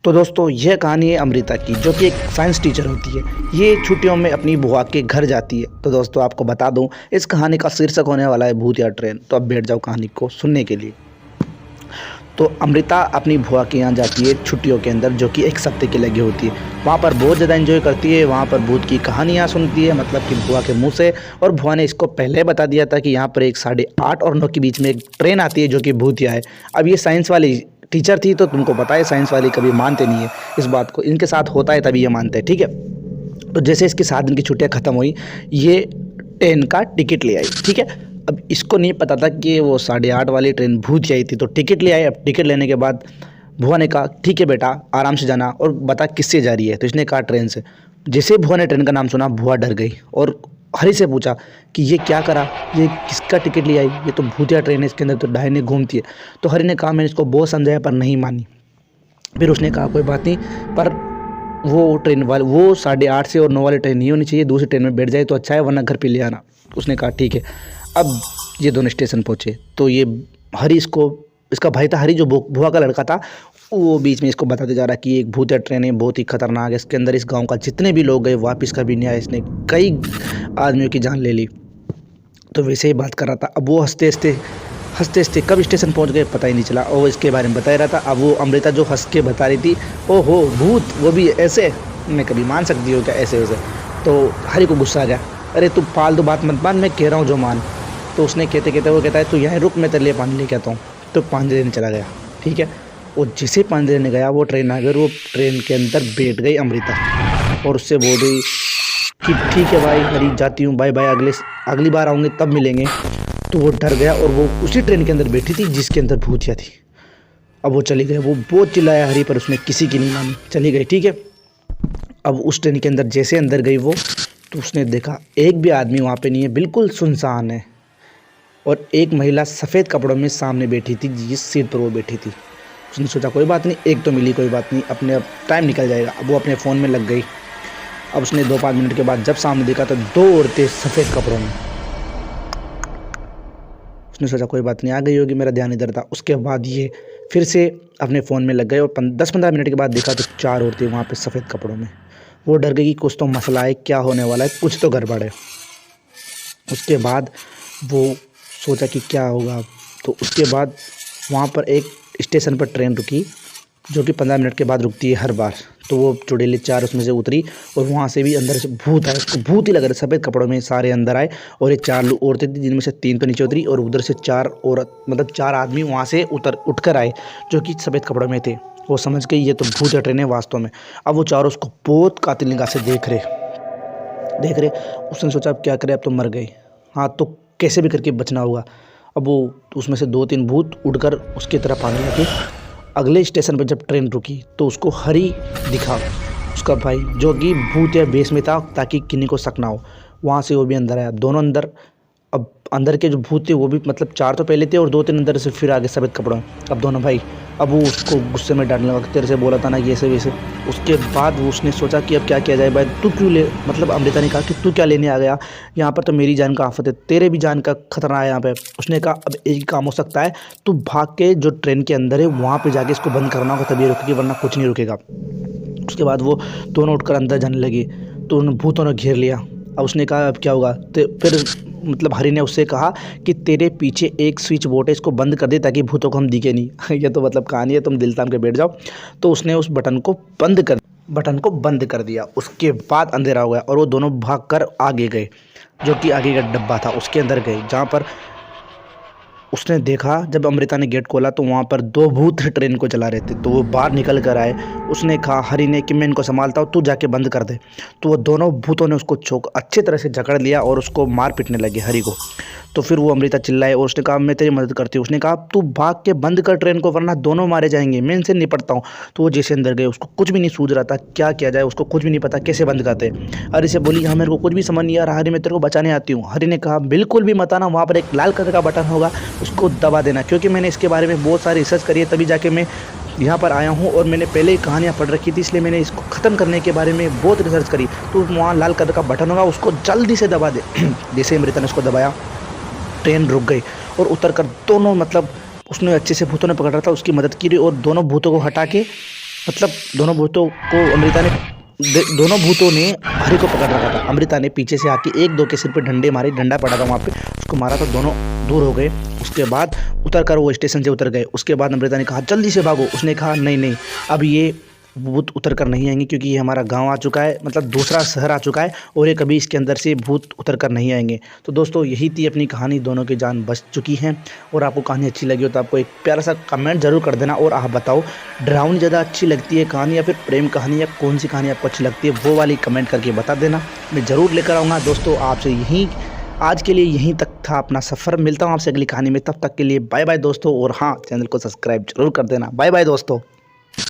तो दोस्तों यह कहानी है अमृता की, जो कि एक साइंस टीचर होती है। ये छुट्टियों में अपनी बुआ के घर जाती है। तो दोस्तों आपको बता दूं, इस कहानी का शीर्षक होने वाला है भूत या ट्रेन। तो अब बैठ जाओ कहानी को सुनने के लिए। तो अमृता अपनी बुआ के यहाँ जाती है छुट्टियों के अंदर, जो कि एक सप्ते की लगी होती है। वहाँ पर बहुत ज़्यादा एंजॉय करती है। वहाँ पर भूत की कहानियाँ सुनती है, मतलब कि बुआ के मुँह से। और बुआ ने इसको पहले बता दिया था कि यहाँ पर एक 8:30 और 9 के बीच में एक ट्रेन आती है जो कि भूतिया है। अब ये साइंस वाली टीचर थी, तो तुमको पता है साइंस वाली कभी मानते नहीं है इस बात को। इनके साथ होता है तभी ये मानते हैं, ठीक है। तो जैसे इसकी 7 दिन की छुट्टियाँ ख़त्म हुई, ये ट्रेन का टिकट ले आई, ठीक है। अब इसको नहीं पता था कि वो 8:30 वाली ट्रेन भूत आई थी। तो टिकट ले आई। अब टिकट लेने के बाद भुआ ने कहा ठीक है बेटा, आराम से जाना, और बता किससे जा रही है। तो इसने कहा ट्रेन से। जैसे भुआ ने ट्रेन का नाम सुना, भुआ डर गई और हरी से पूछा कि ये क्या करा, ये किसका टिकट ले आई, ये तो भूतिया ट्रेन है, इसके अंदर तो डायने घूमती है। तो हरी ने कहा मैंने इसको बहुत समझाया पर नहीं मानी। फिर उसने कहा कोई बात नहीं, पर वो ट्रेन वाले वो 8:30 से और 9 वाली ट्रेन नहीं होनी चाहिए, दूसरी ट्रेन में बैठ जाए तो अच्छा है, वरना घर पे ले आना। उसने कहा ठीक है। अब ये दोनों स्टेशन पहुँचे। तो ये हरी इसका भाई था, हरी जो बुआ का लड़का था, वो बीच में इसको बताते जा रहा कि एक भूतिया ट्रेन है, बहुत ही खतरनाक है, इसके अंदर इस गांव का जितने भी लोग गए वापस कभी नहीं आए, इसने कई आदमियों की जान ले ली। तो वैसे ही बात कर रहा था। अब वो हंसते हंसते कब स्टेशन पहुंच गए पता ही नहीं चला, और इसके बारे में बता रहा था। अब वो अमृता जो हंस के बता रही थी, ओहो भूत, वो भी ऐसे, मैं कभी मान सकती हूँ क्या ऐसे वैसे। तो हरी को गुस्सा आ गया, अरे तू फालतू बात मत मान, मैं कह रहा हूँ जो मान। तो उसने कहते वो कहता है तू यहाँ रुक, मैं तेरे लिए पानी लेके आता हूँ। तो पानी लेने चला गया, ठीक है। और जिसे पानी लेने गया वो ट्रेन आ गई, और वो ट्रेन के अंदर बैठ गई अमृता, और उससे बोल रही कि ठीक है भाई हरी, जाती हूँ, बाय बाय, अगली बार आऊँगी तब मिलेंगे। तो वो डर गया और वो उसी ट्रेन के अंदर बैठी थी जिसके अंदर भूतिया थी। अब वो चली गई। वो बहुत चिल्लाया हरी, पर उसने किसी की नहीं मानी, चली गई, ठीक है। अब उस ट्रेन के अंदर जैसे अंदर गई वो, तो उसने देखा एक भी आदमी वहाँ पे नहीं है, बिल्कुल सुनसान है। और एक महिला सफ़ेद कपड़ों में सामने बैठी थी, जिस सीट पर वो बैठी थी। उसने सोचा कोई बात नहीं, एक तो मिली, कोई बात नहीं, अपने अब टाइम निकल जाएगा। अब वो अपने फ़ोन में लग गई। अब उसने 2-5 मिनट के बाद जब सामने देखा तो 2 औरतें सफ़ेद कपड़ों में। उसने सोचा कोई बात नहीं, आ गई होगी, मेरा ध्यान इधर था। उसके बाद ये फिर से अपने फ़ोन में लग गए, और 10-15 मिनट के बाद देखा तो 4 औरतें वहाँ पे सफ़ेद कपड़ों में। वो डर गई कि कुछ तो मसला है, क्या होने वाला है, कुछ तो गड़बड़ है। उसके बाद वो सोचा कि क्या होगा। तो उसके बाद वहाँ पर एक स्टेशन पर ट्रेन रुकी, जो कि 15 मिनट के बाद रुकती है हर बार। तो वो चुड़ैली 4 उसमें से उतरी, और वहाँ से भी अंदर से भूत आया, उसको भूत ही लग रहा, सफ़ेद कपड़ों में सारे अंदर आए। और ये 4 औरतें थी, जिनमें से 3 तो नीचे उतरी, और उधर से 4 औरत, मतलब 4 आदमी वहाँ से उठकर आए, जो कि सफ़ेद कपड़ों में थे। वो समझ गई ये तो भूत ट्रेन है वास्तव में। अब वो चारों उसको बहुत कातिल निगाह से देख रहे। उसने सोचा अब क्या करे, अब तो मर गई, हाँ तो कैसे भी करके बचना होगा। अब वो उसमें से 2-3 भूत उड़कर उसकी तरफ आने लगे। अगले स्टेशन पर जब ट्रेन रुकी तो उसको हरी दिखा, उसका भाई, जो कि भूत या बेस में था, ताकि किन्हीं को शक ना हो। वहाँ से वो भी अंदर आया, दोनों अंदर। अब अंदर के जो भूत थे वो भी, मतलब 4 तो पहले थे और 2-3 अंदर से फिर आगे सफ़ेद कपड़ों में। अब दोनों भाई, अब वो उसको गुस्से में डांटने लगा, तेरे से बोला था ना ये से वैसे। उसके बाद वो उसने सोचा कि अब क्या किया जाए भाई, तू क्यों ले, मतलब अमृता ने कहा कि तू क्या लेने आ गया यहाँ पर, तो मेरी जान का आफत है, तेरे भी जान का खतरा है यहाँ पे। उसने कहा अब एक ही काम हो सकता है, तू भाग के जो ट्रेन के अंदर है वहाँ पर जाके इसको बंद करना होगा, तभी रुकेगी, वरना कुछ नहीं रुकेगा। उसके बाद वो दोनों उठकर अंदर जाने लगे, तो उन भूतों ने घेर लिया। अब उसने कहा अब क्या होगा, तो फिर मतलब हरी ने उससे कहा कि तेरे पीछे एक स्विच बोर्ड है, इसको बंद कर दे ताकि भूतों को हम दिखे नहीं। ये तो मतलब कहानी है, तुम दिल थाम के बैठ जाओ। तो उसने उस बटन को बंद कर दिया। उसके बाद अंधेरा हो गया, और वो दोनों भागकर आगे गए, जो कि आगे का डब्बा था उसके अंदर गए, जहाँ पर उसने देखा जब अमृता ने गेट खोला तो वहाँ पर 2 भूत ट्रेन को चला रहे थे। तो वो बाहर निकल कर आए। उसने कहा हरी ने कि मैं इनको संभालता हूँ, तू जाके बंद कर दे। तो वो दोनों भूतों ने उसको अच्छे तरह से जकड़ लिया और उसको मार पीटने लगे हरी को। तो फिर वो अमृता चिल्लाए और उसने कहा मैं तेरी मदद करती हूँ। उसने कहा तू भाग के बंद कर ट्रेन को, वरना दोनों मारे जाएंगे, मैं इनसे निपटता हूँ। तो वो जैसे अंदर गए, उसको कुछ भी नहीं सूझ रहा था क्या किया जाए, उसको कुछ भी नहीं पता कैसे बंद करते। हरी से बोली हाँ मेरे को कुछ भी समझ नहीं आ रहा, हरी मैं तेरे को बचाने आती हूँ। हरी ने कहा बिल्कुल भी मत आना, वहाँ पर एक लाल कलर का बटन होगा, उसको दबा देना, क्योंकि मैंने इसके बारे में बहुत सारी रिसर्च करी है, तभी जाके मैं यहाँ पर आया हूँ, और मैंने पहले ही कहानियाँ पढ़ रखी थी, इसलिए मैंने इसको ख़त्म करने के बारे में बहुत रिसर्च करी। तो वहाँ लाल कलर का बटन होगा, उसको जल्दी से दबा दे। जैसे अमृता ने उसको दबाया, ट्रेन रुक गई, और उतर कर दोनों, मतलब उसने अच्छे से भूतों ने पकड़ रहा था, उसकी मदद की और दोनों भूतों को हटा के मतलब दोनों भूतों ने हरि को पकड़ रखा था। अमृता ने पीछे से आके एक दो के सिर पे डंडे मारे, डंडा पड़ा था वहाँ पे, उसको मारा तो दोनों दूर हो गए। उसके बाद उतर कर वो स्टेशन से उतर गए। उसके बाद अमृता ने कहा जल्दी से भागो। उसने कहा नहीं नहीं, अब ये भूत उतर कर नहीं आएंगे क्योंकि ये हमारा गांव आ चुका है, मतलब दूसरा शहर आ चुका है और ये कभी इसके अंदर से भूत उतर कर नहीं आएंगे। तो दोस्तों यही थी अपनी कहानी, दोनों की जान बच चुकी है। और आपको कहानी अच्छी लगी हो तो आपको एक प्यारा सा कमेंट जरूर कर देना। और आप बताओ डरावनी ज़्यादा अच्छी लगती है कहानी या फिर प्रेम कहानी, या कौन सी कहानी आपको अच्छी लगती है वो वाली कमेंट करके बता देना, मैं ज़रूर लेकर आऊँगा। दोस्तों आपसे यहीं आज के लिए यहीं तक था अपना सफ़र। मिलता हूँ आपसे अगली कहानी में, तब तक के लिए बाय बाय दोस्तों। और हाँ, चैनल को सब्सक्राइब जरूर कर देना। बाय बाय दोस्तों।